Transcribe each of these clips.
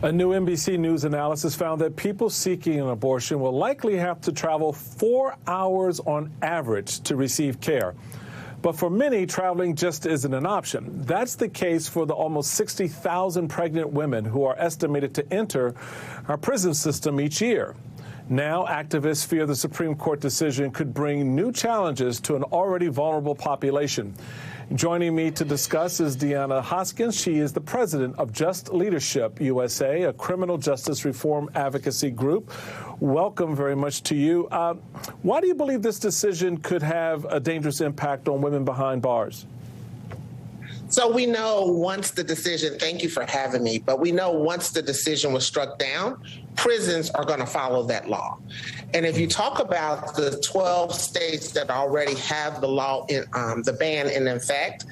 A new NBC News analysis found that people seeking an abortion will likely have to travel 4 hours on average to receive care. But for many, traveling just isn't an option. That's the case for the almost 60,000 pregnant women who are estimated to enter our prison system each year. Now, activists fear the Supreme Court decision could bring new challenges to an already vulnerable population. Joining me to discuss is Deanna Hoskins. She is the president of Just Leadership USA, a criminal justice reform advocacy group. Welcome very much to you. Why do you believe this decision could have a dangerous impact on women behind bars? So we know once the decision, thank you for having me, but we know once the decision was struck down, prisons are going to follow that law. And if you talk about the 12 states that already have the law, the ban in effect,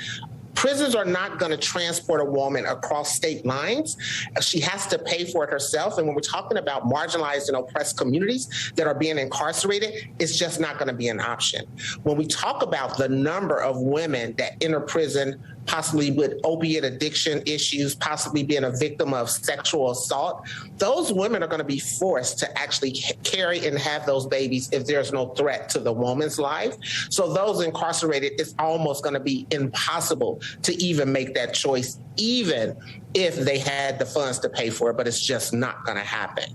prisons are not going to transport a woman across state lines. She has to pay for it herself. And when we're talking about marginalized and oppressed communities that are being incarcerated, it's just not going to be an option. When we talk about the number of women that enter prison, possibly with opiate addiction issues, possibly being a victim of sexual assault, those women are going to be forced to actually carry and have those babies if there's no threat to the woman's life. So those incarcerated, it's almost going to be impossible to even make that choice, even if they had the funds to pay for it, but it's just not going to happen.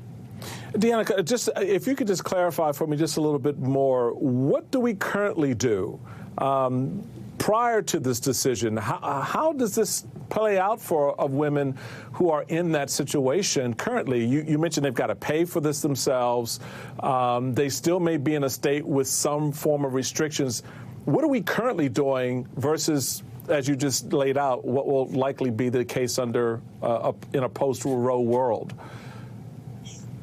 Deanna, just if you could just clarify for me just a little bit more, what do we currently do prior to this decision? How does this play out for women who are in that situation currently? You mentioned they've got to pay for this themselves. They still may be in a state with some form of restrictions. What are we currently doing versus, as you just laid out, what will likely be the case under in a post-Roe world?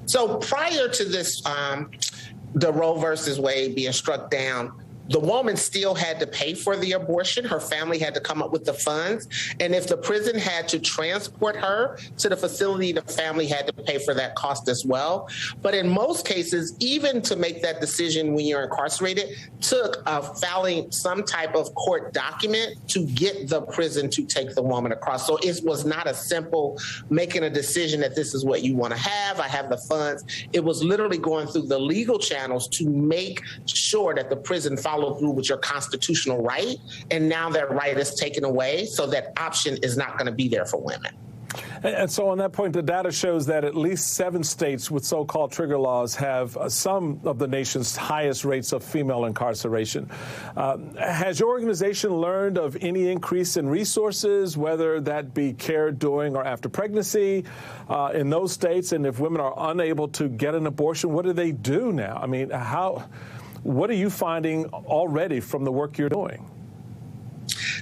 So prior to this, the Roe versus Wade being struck down, the woman still had to pay for the abortion. Her family had to come up with the funds. And if the prison had to transport her to the facility, the family had to pay for that cost as well. But in most cases, even to make that decision when you're incarcerated, took filing some type of court document to get the prison to take the woman across. So it was not a simple making a decision that this is what you want to have. I have the funds. It was literally going through the legal channels to make sure that the prison follow through with your constitutional right. And now that right is taken away, so that option is not going to be there for women. And so on that point, the data shows that at least 7 states with so-called trigger laws have some of the nation's highest rates of female incarceration. Has your organization learned of any increase in resources, whether that be care during or after pregnancy in those states? And if women are unable to get an abortion, what do they do now? I mean, what are you finding already from the work you're doing?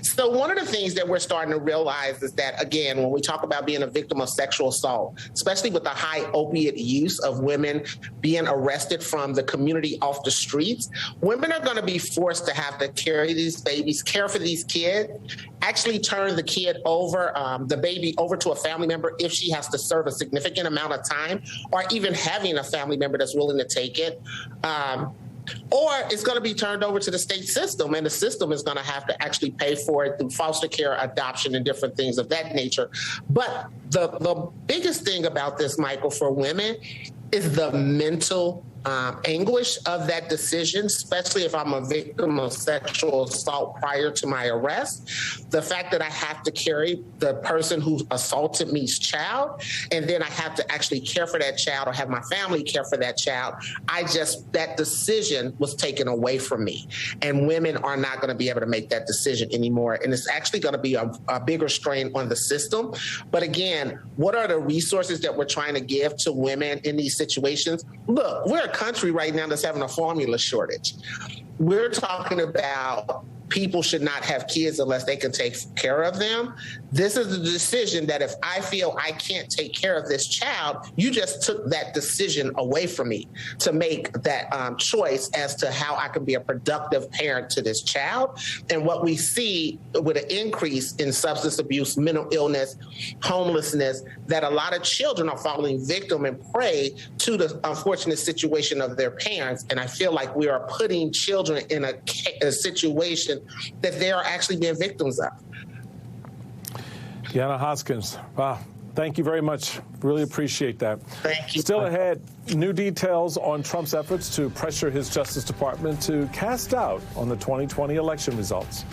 So one of the things that we're starting to realize is that, again, when we talk about being a victim of sexual assault, especially with the high opiate use of women being arrested from the community off the streets, women are going to be forced to have to carry these babies, care for these kids, actually turn the kid over, the baby over to a family member if she has to serve a significant amount of time, or even having a family member that's willing to take it. Or it's going to be turned over to the state system, and the system is going to have to actually pay for it through foster care, adoption, and different things of that nature. But the biggest thing about this, Michael, for women is the mental anguish of that decision, especially if I'm a victim of sexual assault prior to my arrest. The fact that I have to carry the person who assaulted me's child, and then I have to actually care for that child or have my family care for that child. That decision was taken away from me. And women are not going to be able to make that decision anymore. And it's actually going to be a bigger strain on the system. But again, what are the resources that we're trying to give to women in these situations? Look, we're a country right now that's having a formula shortage. We're talking about people should not have kids unless they can take care of them. This is the decision that if I feel I can't take care of this child, you just took that decision away from me to make that choice as to how I can be a productive parent to this child. And what we see with an increase in substance abuse, mental illness, homelessness, that a lot of children are falling victim and prey to the unfortunate situation of their parents. And I feel like we are putting children in a situation that they are actually being victims of. Deanna Hoskins, wow. Thank you very much. Really appreciate that. Thank you. Still ahead, new details on Trump's efforts to pressure his Justice Department to cast doubt on the 2020 election results.